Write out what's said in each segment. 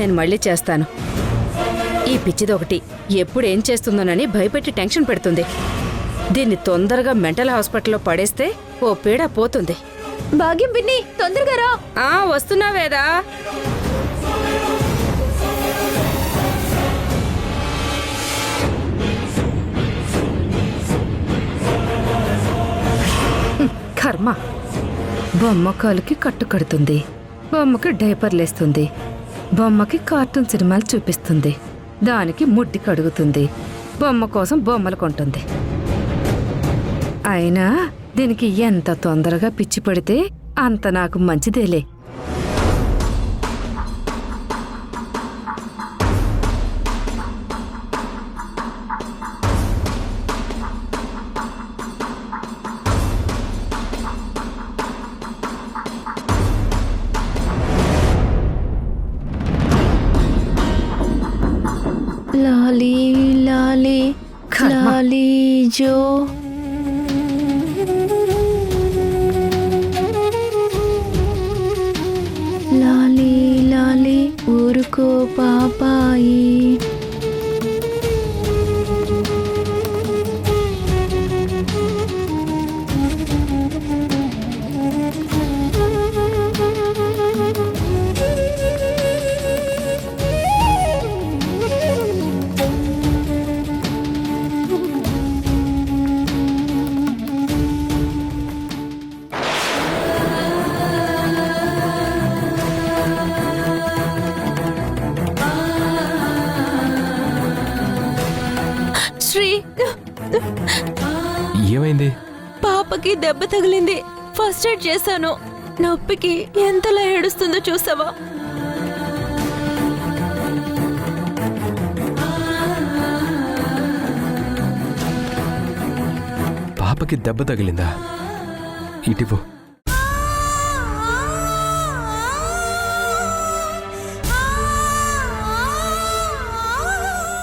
నేను మళ్ళీ చేస్తాను. ఈ పిచ్చిదొకటి ఎప్పుడేం చేస్తుందోనని భయపెట్టి టెన్షన్ పెడుతుంది. దీన్ని తొందరగా మెంటల్ హాస్పిటల్లో పడేస్తే ఓ పీడ పోతుంది. భాగ్యం పిన్ని, తొందరగా రా. వస్తున్నా వేదా. కర్మ. బొమ్మ కాలుకి కట్టు కడుతుంది, బొమ్మకి డైపర్లేస్తుంది, బొమ్మకి కార్టూన్ సినిమాలు చూపిస్తుంది, దానికి ముడ్డి కడుగుతుంది, బొమ్మ కోసం బొమ్మలు కొంటుంది. అయినా దీనికి ఎంత తొందరగా పిచ్చి పడితే అంత నాకు మంచిదేలే. లాలీ లాలీ లాలీ జో. లాలీ లాలీ ఊరుకో పాపాయి. శ్రీ, ఏమైంది? పాపకి దెబ్బ తగిలింది. ఫస్ట్ ఎయిడ్ చేశాను. నొప్పికి ఎంతలా ఏడుస్తుందో చూసావా? పాపకి దెబ్బ తగిలిందా? ఇటివో.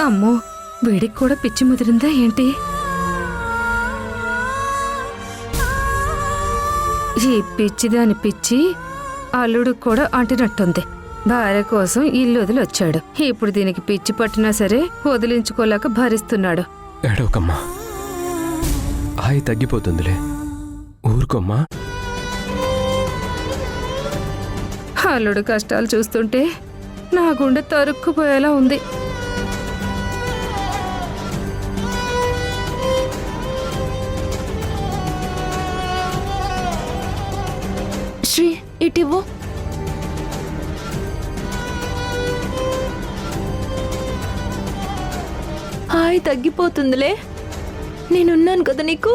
అమ్మో, వీడికి కూడా పిచ్చి ముదిరిందా ఏంటి? ఈ పిచ్చిదాని పిచ్చి అల్లుడు కూడా అంటినట్టుంది. భార్య కోసం ఇల్లు వదిలి వచ్చాడు. ఇప్పుడు దీనికి పిచ్చి పట్టినా సరే వదిలించుకోలేక భరిస్తున్నాడు. ఏడవకమ్మా, హాయి తగ్గిపోతుందిలే, ఊరుకోమ్మా. అల్లుడు కష్టాలు చూస్తుంటే నా గుండె తరుక్కుపోయేలా ఉంది. శ్రీ, ఇటివ్వు. హాయ్ తగ్గిపోతుందిలే, నేనున్నాను కదా నీకు.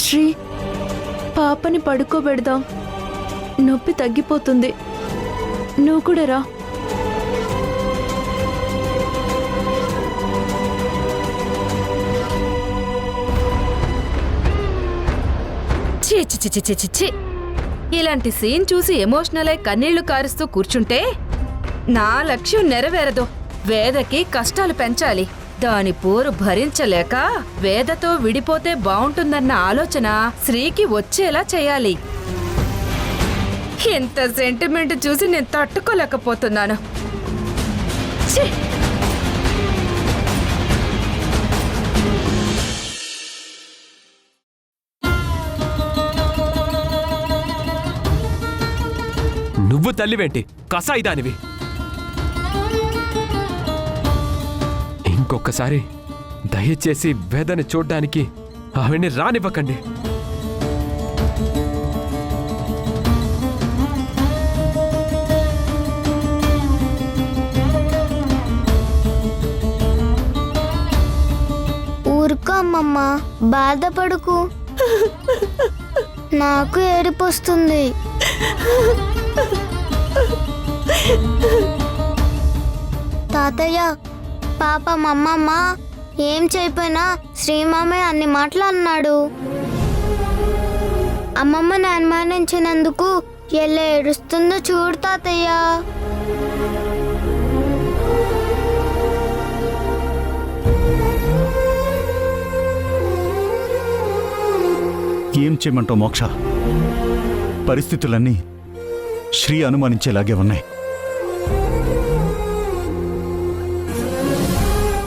శ్రీ, పాపని పడుకోబెడదాం, నొప్పి తగ్గిపోతుంది. నువ్వు కూడా రా. చి ఇలాంటి సీన్ చూసి ఎమోషనల్ అయి కన్నీళ్లు కారుస్తూ కూర్చుంటే నా లక్ష్యం నెరవేరదు. వేదకి కష్టాలు పెంచాలి. దాని పోరు భరించలేక వేదతో విడిపోతే బావుంటుందన్న ఆలోచన శ్రీకి వచ్చేలా చేయాలి. ఇంత సెంటిమెంట్ చూసి నేను తట్టుకోలేకపోతున్నాను. నువ్వు తల్లివేంటి, కసాయి దానివి. ఇంకొకసారి దయచేసి వేదని చూడ్డానికి ఆవిడ్ని రానివ్వకండి. ఊరుకో అమ్మమ్మ, బాధపడుకు. నాకు ఏడుపొస్తుంది. తాతయ్య, పాపం అమ్మమ్మ ఏం చేయపోయినా శ్రీమామే అన్ని మాటలు అన్నాడు. అమ్మమ్మని అనుమానించినందుకు ఎలా ఏడుస్తుందో చూడు తాతయ్య. ఏం చేయమంటావు మోక్ష? పరిస్థితులన్నీ శ్రీ అనుమానించేలాగే ఉన్నాయి.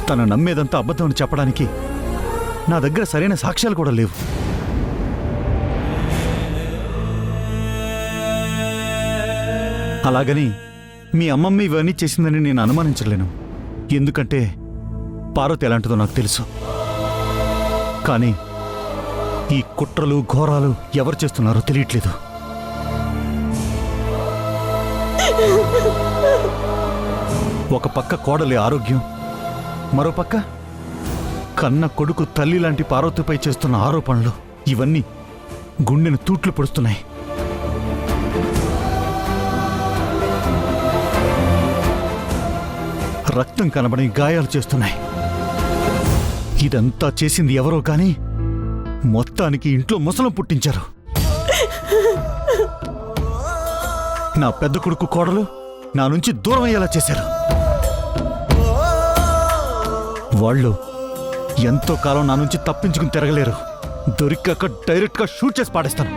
తను నమ్మేదంతా అబద్ధం అని చెప్పడానికి నా దగ్గర సరైన సాక్ష్యాలు కూడా లేవు. అలాగని మీ అమ్మమ్మ ఇవన్నీ చేసిందని నేను అనుమానించలేను. ఎందుకంటే పార్వతి ఎలాంటిదో నాకు తెలుసు. కానీ ఈ కుట్రలు ఘోరాలు ఎవరు చేస్తున్నారో తెలియట్లేదు. ఒక పక్క కోడలి ఆరోగ్యం, మరో పక్క కన్న కొడుకు తల్లి లాంటి పార్వతిపై చేస్తున్న ఆరోపణలు, ఇవన్నీ గుండెను తూట్లు పొడుస్తున్నాయి. రక్తం కనబడి గాయాలు చేస్తున్నాయి. ఇదంతా చేసింది ఎవరో కానీ మొత్తానికి ఇంట్లో ముసలం పుట్టించారు. నా పెద్ద కొడుకు కోడలు నా నుంచి దూరం అయ్యేలా చేశారు. వాళ్ళు ఎంతో కాలం నా నుంచి తప్పించుకుని తిరగలేరు. దొరికాక డైరెక్ట్గా షూట్ చేసి పాడేస్తాను.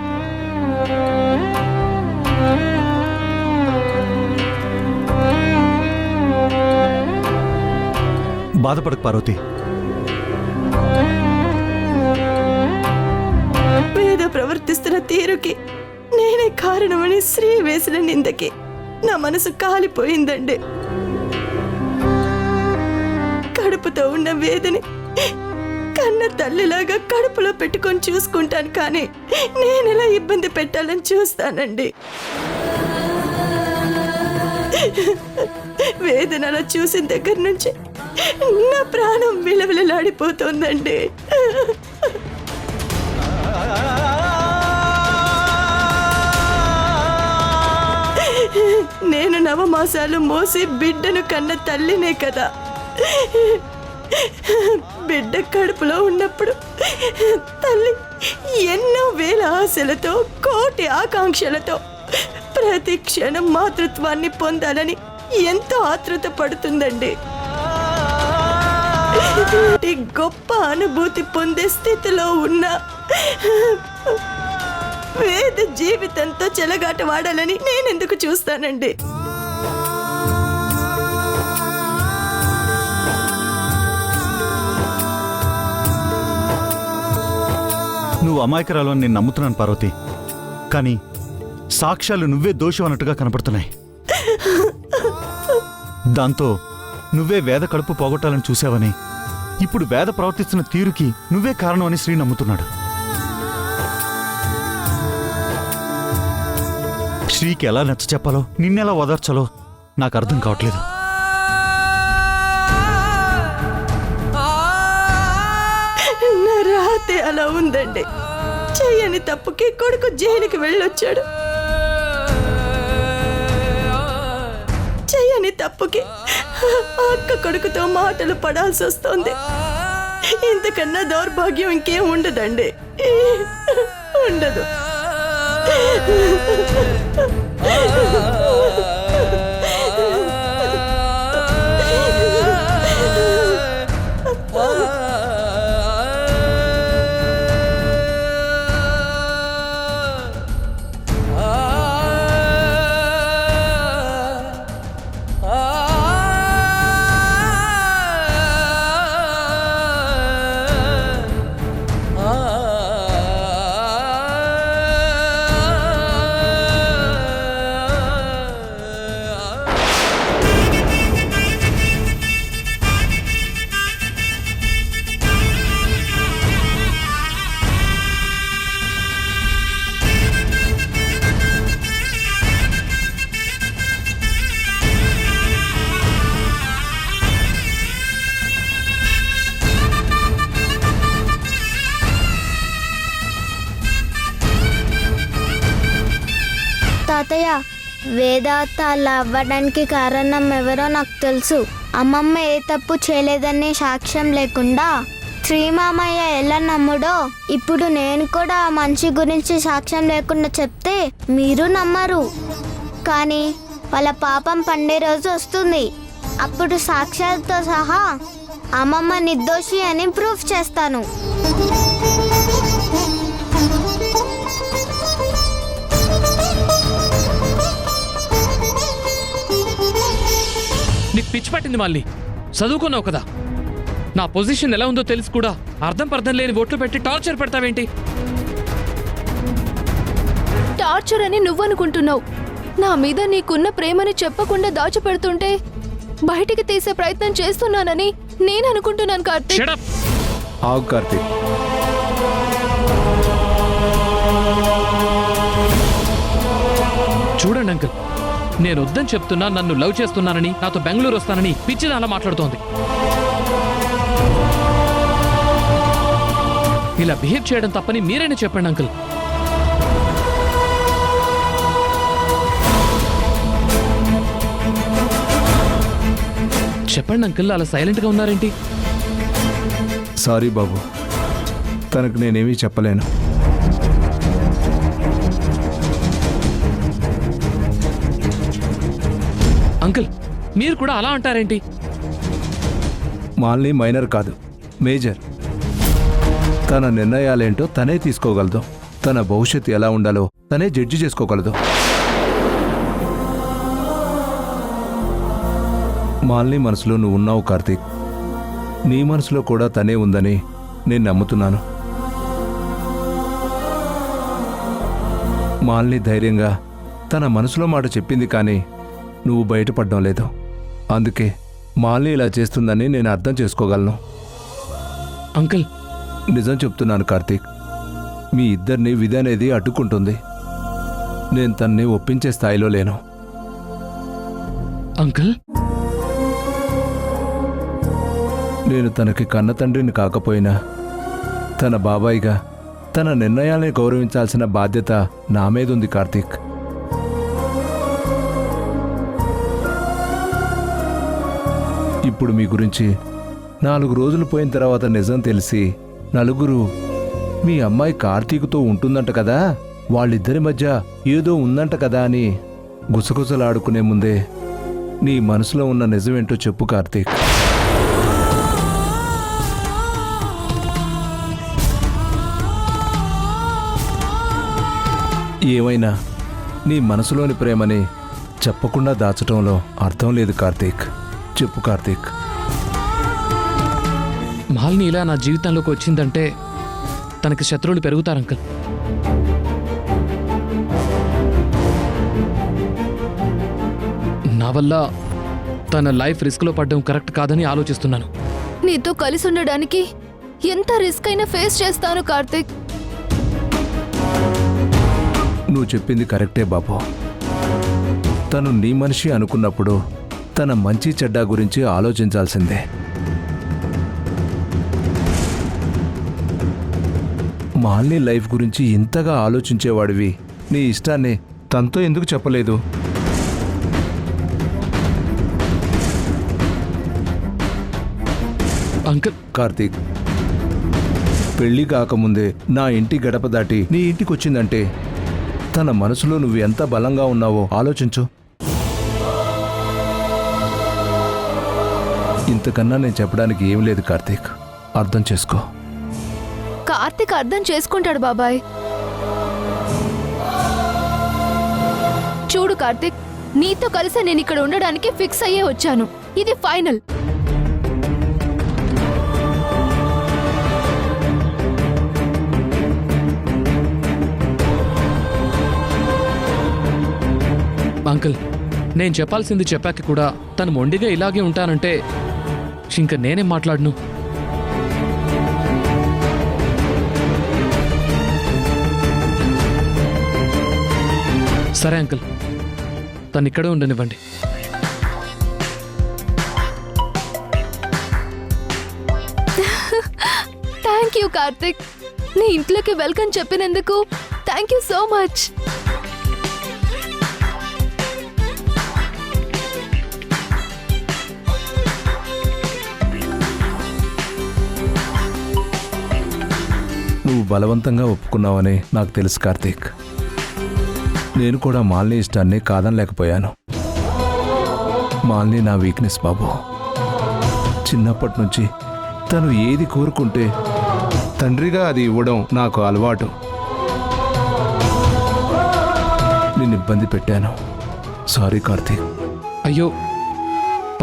బాధపడకు పార్వతి. వేద ప్రవర్తిస్తున్న తీరుకి నేనే కారణమని శ్రీ వేసిన నిందకి నా మనసు కాలిపోయిందండి. కడుపుతో ఉన్న వేదని కన్న తల్లిలాగా కడుపులో పెట్టుకొని చూసుకుంటాను, కానీ నేనెలా ఇబ్బంది పెట్టాలని చూస్తానండి. వేదన చూసిన దగ్గర నుంచి నా ప్రాణం విలవిలలాడిపోతుందండి. నేను నవమాసాలు మోసి బిడ్డను కన్న తల్లినే కదా. బిడ్డ కడుపులో ఉన్నప్పుడు తల్లి ఎన్నో వేల ఆశలతో, కోటి ఆకాంక్షలతో ప్రతి క్షణం మాతృత్వాన్ని పొందాలని ఎంతో ఆతృత పడుతుందండి. గొప్ప అనుభూతి పొందే స్థితిలో ఉన్న వేద జీవితంతో చెలగాట వాడాలని నేనెందుకు చూస్తానండి? నువ్వు అమాయకురాలు అని నేను నమ్ముతున్నాను పార్వతి. కానీ సాక్ష్యాలు నువ్వే దోషం అన్నట్టుగా కనపడుతున్నాయి. దాంతో నువ్వే వేద కడుపు పోగొట్టాలని చూసావని, ఇప్పుడు వేద ప్రవర్తిస్తున్న తీరుకి నువ్వే కారణం అని శ్రీ నమ్ముతున్నాడు. శ్రీకి ఎలా నచ్చ చెప్పాలో, నిన్నెలా ఓదార్చాలో నాకు అర్థం కావట్లేదు. నా రాతే అలా ఉందండి. చెయ్యని తప్పుకి కొడుకు జైలుకి వెళ్ళొచ్చాడు. చెయ్యని తప్పుకి అక్క కొడుకుతో మాటలు పడాల్సి వస్తుంది. ఇంతకన్నా దౌర్భాగ్యం ఇంకేం ఉండదండి, ఉండదు. తాతయ్య, వేదాంత అలా అవ్వడానికి కారణం ఎవరో నాకు తెలుసు. అమ్మమ్మ ఏ తప్పు చేయలేదనే సాక్ష్యం లేకుండా శ్రీమామయ్య ఎలా నమ్ముడో ఇప్పుడు నేను కూడా ఆ మనిషి గురించి సాక్ష్యం లేకుండా చెప్తే మీరు నమ్మరు. కానీ వాళ్ళ పాపం పండే రోజు వస్తుంది. అప్పుడు సాక్ష్యాలతో సహా అమ్మమ్మ నిర్దోషి అని ప్రూఫ్ చేస్తాను. నీకు పిచ్చి పట్టింది మళ్ళీ. చదువుకున్నావు కదా, నా పొజిషన్ ఎలా ఉందో తెలిసి కూడా అర్థం లేని ఓట్లు పెట్టి టార్చర్ పెడతావేంటి? టార్చర్ అని నువ్వనుకుంటున్నావు. నా మీద నీకున్న ప్రేమని చెప్పకుండా దాచిపెడుతుంటే బయటికి తీసే ప్రయత్నం చేస్తున్నానని నేను అనుకుంటున్నాను కార్తీక్. Shut up! ఆగు కార్తీక్. చూడండి అంకుల్, నేను వద్దని చెప్తున్నా, నన్ను లవ్ చేస్తున్నానని, నాతో బెంగళూరు వస్తానని పిచ్చిది అలా మాట్లాడుతోంది. ఇలా బిహేవ్ చేయడం తప్పని మీరైనా చెప్పండి అంకుల్. చెప్పండి అంకుల్, అలా సైలెంట్గా ఉన్నారేంటి? సారీ బాబు, తనకు నేనేమీ చెప్పలేను. అంకుల్, మీరు కూడా అలా అంటారేంటి? మాల్ని మైనర్ కాదు, మేజర్. తన నిర్ణయాలేంటో తనే తీసుకోగలదు. తన భవిష్యత్తు ఎలా ఉండాలో తనే జడ్జి చేసుకోగలదు. మాల్ని మనసులో నువ్వు ఉన్నావు కార్తీక్. నీ మనసులో కూడా తనే ఉందని నేను నమ్ముతున్నాను. మాల్ని ధైర్యంగా తన మనసులో మాట చెప్పింది, కానీ నువ్వు బయటపడడం లేదు. అందుకే మాల్ని ఇలా చేస్తుందని నేను అర్థం చేసుకోగలను. అంకుల్, నిజం చెప్తున్నాను కార్తీక్, మీ ఇద్దరిని విధి అనేది అడ్డుకుంటుంది. నేను తన్ని ఒప్పించే స్థాయిలో లేను. అంకుల్, నేను తనకి కన్న తండ్రిని కాకపోయినా తన బాబాయిగా తన నిర్ణయాల్ని గౌరవించాల్సిన బాధ్యత నా మీద ఉంది కార్తీక్. ఇప్పుడు మీ గురించి 4 రోజులు పోయిన తర్వాత నిజం తెలిసి నలుగురు మీ అమ్మాయి కార్తీక్తో ఉంటుందంట కదా, వాళ్ళిద్దరి మధ్య ఏదో ఉందంట కదా అని గుసగుసలాడుకునే ముందే నీ మనసులో ఉన్న నిజమేంటో చెప్పు కార్తీక్. ఏమైనా నీ మనసులోని ప్రేమని చెప్పకుండా దాచటంలో అర్థం లేదు కార్తీక్. చెప్పు కార్తీక్. మాల్ని ఇలా నా జీవితంలోకి వచ్చిందంటే తనకి శత్రువులు పెరుగుతారు అంకుల్. నా వల్ల తన లైఫ్ రిస్క్లో పడడం కరెక్ట్ కాదని ఆలోచిస్తున్నాను. నీతో కలిసి ఉండడానికి ఎంత రిస్క్ అయినా ఫేస్ చేస్తాను కార్తీక్. నువ్వు చెప్పింది కరెక్టే బాబు. తను నీ మనిషి అనుకున్నప్పుడు తన మంచి చెడ్డ గురించి ఆలోచించాల్సిందే. మాల్ని లైఫ్ గురించి ఇంతగా ఆలోచించేవాడివి నీ ఇష్టాన్ని తనతో ఎందుకు చెప్పలేదు? అంకుల్, కార్తీక్, పెళ్లి కాకముందే నా ఇంటి గడప దాటి నీ ఇంటికి వచ్చిందంటే తన మనసులో నువ్వు ఎంత బలంగా ఉన్నావో ఆలోచించు. ఇంతకన్నా నేను చెప్పడానికి ఏం లేదు కార్తీక్, అర్థం చేసుకో. కార్తీక్ అర్థం చేసుకుంటాడు బాబాయ్. చూడు కార్తీక్, నీతో కలిసి నేను ఇక్కడ ఉండడానికి ఫిక్స్ అయ్యే వచ్చాను. ఇది ఫైనల్. అంకుల్, నేను చెప్పాల్సింది చెప్పాక కూడా తను మొండిగా ఇలాగే ఉంటానంటే ఇంక నేనేం మాట్లాడను. సరే అంకుల్, తను ఇక్కడే ఉండనివ్వండి. Thank you Karthik. నీ ఇంట్లోకి వెల్కమ్ చెప్పినందుకు థ్యాంక్ యూ సో మచ్. నువ్వు బలవంతంగా ఒప్పుకున్నావని నాకు తెలుసు కార్తీక్. నేను కూడా మాలిని ఇష్టాన్ని కాదనలేకపోయాను. మాలిని నా వీక్నెస్ బాబు. చిన్నప్పటి నుంచి తను ఏది కోరుకుంటే తండ్రిగా అది ఇవ్వడం నాకు అలవాటు. నిన్ను ఇబ్బంది పెట్టాను. సారీ కార్తీక్. అయ్యో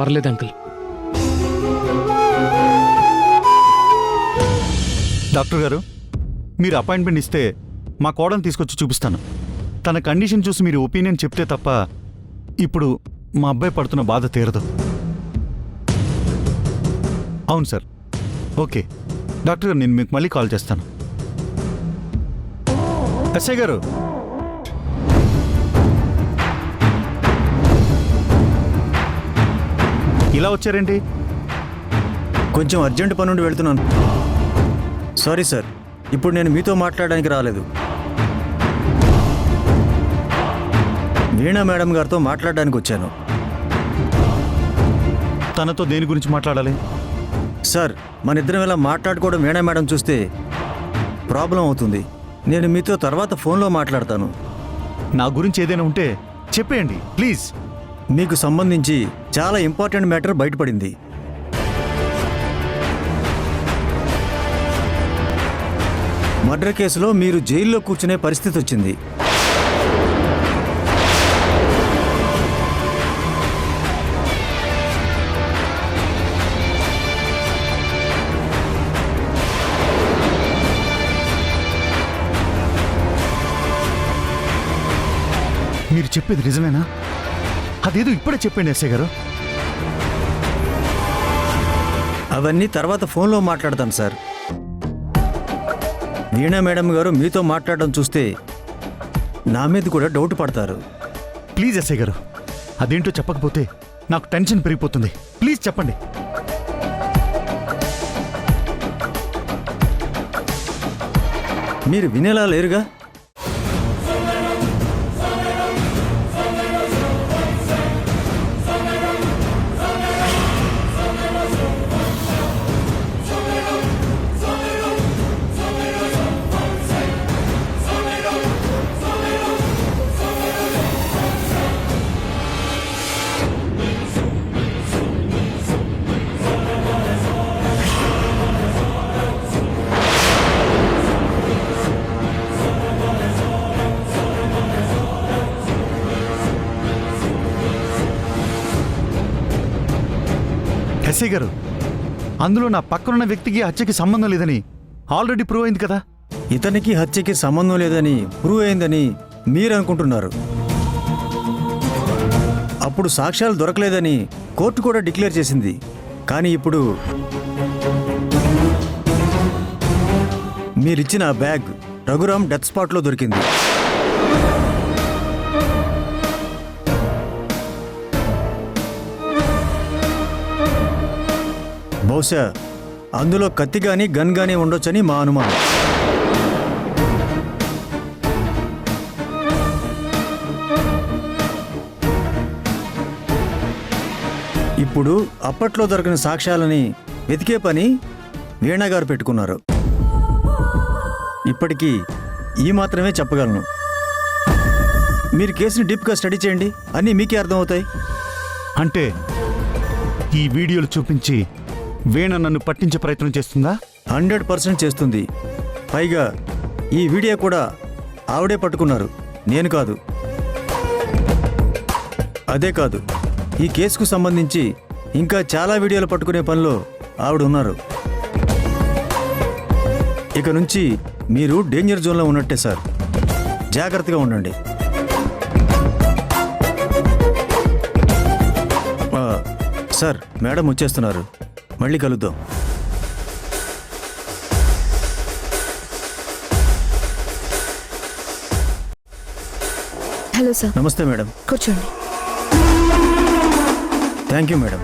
పర్లేదు అంకుల్. డాక్టర్ గారు, మీరు అపాయింట్మెంట్ ఇస్తే మా కోడని తీసుకొచ్చి చూపిస్తాను. తన కండిషన్ చూసి మీరు ఒపీనియన్ చెప్తే తప్ప ఇప్పుడు మా అబ్బాయి పడుతున్న బాధ తీరదు. అవును సార్. ఓకే డాక్టర్ గారు, నేను మీకు మళ్ళీ కాల్ చేస్తాను. ఎస్ఐ గారు, ఇలా వచ్చారేంటి? కొంచెం అర్జెంట్ పని నుండి వెళ్తున్నాను. సారీ సార్, ఇప్పుడు నేను మీతో మాట్లాడడానికి రాలేదు. వీణా మేడం గారితో మాట్లాడడానికి వచ్చాను. తనతో దేని గురించి మాట్లాడాలి? సార్, మన ఇద్దరం ఇలా మాట్లాడుకోవడం వీణా మేడం చూస్తే ప్రాబ్లం అవుతుంది. నేను మీతో తర్వాత ఫోన్లో మాట్లాడతాను. నా గురించి ఏదైనా ఉంటే చెప్పేయండి ప్లీజ్. మీకు సంబంధించి చాలా ఇంపార్టెంట్ మ్యాటర్ బయటపడింది. మర్డర్ కేసులో మీరు జైల్లో కూర్చునే పరిస్థితి వచ్చింది. మీరు చెప్పేది నిజమేనా? అదేదో ఇప్పుడే చెప్పండి ఎస్ఐ గారు. అవన్నీ తర్వాత ఫోన్లో మాట్లాడతాను సార్. వీణా మేడం గారు మీతో మాట్లాడడం చూస్తే నా మీద కూడా డౌట్ పడతారు. ప్లీజ్ ఎస్ఐ గారు, అదేంటో చెప్పకపోతే నాకు టెన్షన్ పెరిగిపోతుంది. ప్లీజ్ చెప్పండి. మీరు వినేలా లేరుగా. ఎస్ఐ గారు, అందులో నా పక్కనున్న వ్యక్తికి హత్యకి సంబంధం లేదని ఆల్రెడీ ప్రూవ్ అయింది కదా. ఇతనికి హత్యకి సంబంధం లేదని ప్రూవ్ అయిందని మీరు అనుకుంటున్నారు. అప్పుడు సాక్ష్యాలు దొరకలేదని కోర్టు కూడా డిక్లేర్ చేసింది. కానీ ఇప్పుడు మీరిచ్చిన ఆ బ్యాగ్ రఘురామ్ డెత్ స్పాట్లో దొరికింది. బహుశా అందులో కత్తి గాని గన్ గాని ఉండొచ్చని మా అనుమానం. ఇప్పుడు అప్పట్లో దొరికిన సాక్ష్యాలని వెతికే పని వీణా గారు పెట్టుకున్నారు. ఇప్పటికీ ఈ మాత్రమే చెప్పగలను. మీరు కేసుని డీప్గా స్టడీ చేయండి, అన్నీ మీకే అర్థమవుతాయి. అంటే ఈ వీడియోలు చూపించి వీణ నన్ను పట్టించే ప్రయత్నం చేస్తుందా? 100% చేస్తుంది. పైగా ఈ వీడియో కూడా ఆవిడే పట్టుకున్నారు, నేను కాదు. అదే కాదు, ఈ కేసుకు సంబంధించి ఇంకా చాలా వీడియోలు పట్టుకునే పనిలో ఆవిడ ఉన్నారు. ఇక నుంచి మీరు డేంజర్ జోన్లో ఉన్నట్టే సార్. జాగ్రత్తగా ఉండండి. సార్, మేడం వచ్చేస్తున్నారు. మళ్ళీ కలుద్దాం. Hello sir. నమస్తే మేడం. కూర్చోండి. Thank you madam.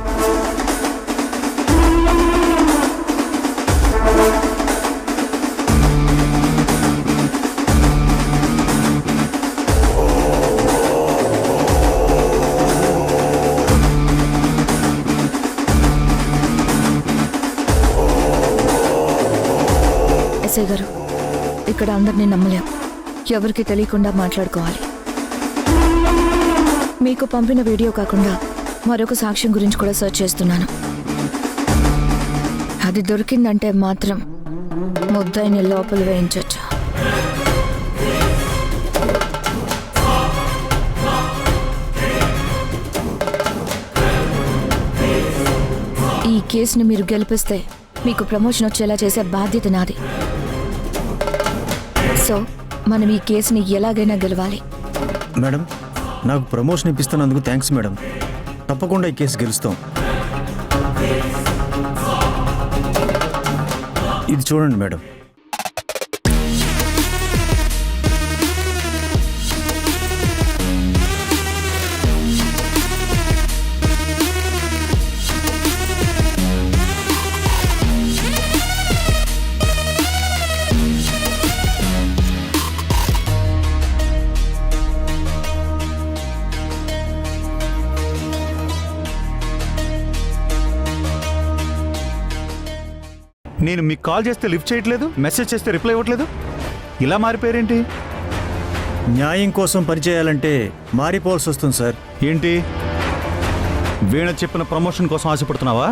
ఎస్ఐ గారు, ఇక్కడ అందరినీ నమ్మలేం. ఎవరికి తెలియకుండా మాట్లాడుకోవాలి. మీకు పంపిన వీడియో కాకుండా మరొక సాక్ష్యం గురించి కూడా సెర్చ్ చేస్తున్నాను. అది దొరికిందంటే మాత్రం ముద్దాయిని లోపల వేయించొచ్చు. ఈ కేసుని మీరు గెలిపిస్తే మీకు ప్రమోషన్ వచ్చేలా చేసే బాధ్యత నాది. సో మనం ఈ కేసుని ఎలాగైనా గెలవాలి. మేడం, నాకు ప్రమోషన్ ఇప్పిస్తున్నందుకు థ్యాంక్స్ మేడం. తప్పకుండా ఈ కేసు గెలుస్తాం. ఇది చూడండి మేడం. నేను మీకు కాల్ చేస్తే లిఫ్ట్ చేయట్లేదు, మెసేజ్ చేస్తే రిప్లై ఇవ్వట్లేదు. ఇలా మారిపోయారేంటి? న్యాయం కోసం పనిచేయాలంటే మారిపోవాల్సి వస్తుంది సార్. ఏంటి వీణ చెప్పిన ప్రమోషన్ కోసం ఆశపడుతున్నావా?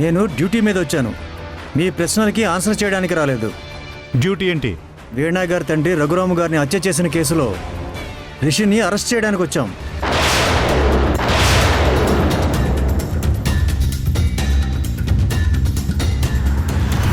నేను డ్యూటీ మీద వచ్చాను. మీ ప్రశ్నలకి ఆన్సర్ చేయడానికి రాలేదు. డ్యూటీ ఏంటి? వీణా గారి తండ్రి రఘురాము గారిని హత్య చేసిన కేసులో రిషిని అరెస్ట్ చేయడానికి వచ్చాం.